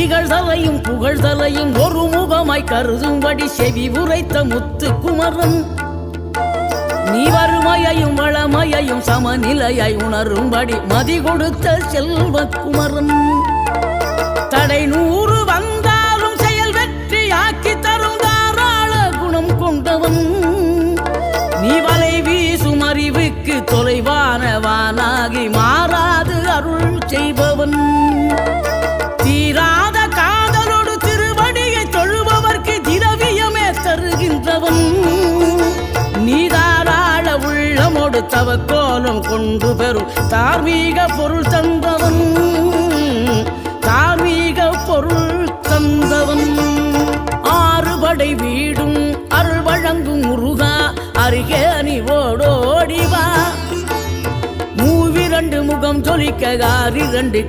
இகழ்தலையும் புகழ்தலையும் ஒரு முகமாய் கருதும்படி செவி உரைத்த முத்து குமரன் நீ வறுமையையும் வளமையையும் சமநிலையாய் உணரும்படி மதி கொடுத்த செல்வ குமரன் தடை 100 வந்தாலும் செயல் வெற்றியாக்கி தரும் தாராள குணம் கொண்டவன் நீ வலை வீசும் அறிவுக்கு தொலைவானவானாகி மாறாது அருள் செய்பவன் தீராத காதலோடு திருவடியை தொழுபவர்க்கு திரவியமே தருகின்றவன் நீ தாராள உள்ளமோடு தவக்கோலம் கொண்டு பெறும் தார்மீக பொருள் தந்தவன் தார்மீக பொருள் தந்தவன் ஆறுபடை வீடும் அருள் வழங்கும் முருகா அருகே நீ ஓடோடிவா மூவிரண்டு முகம் ஜொலிக்க 2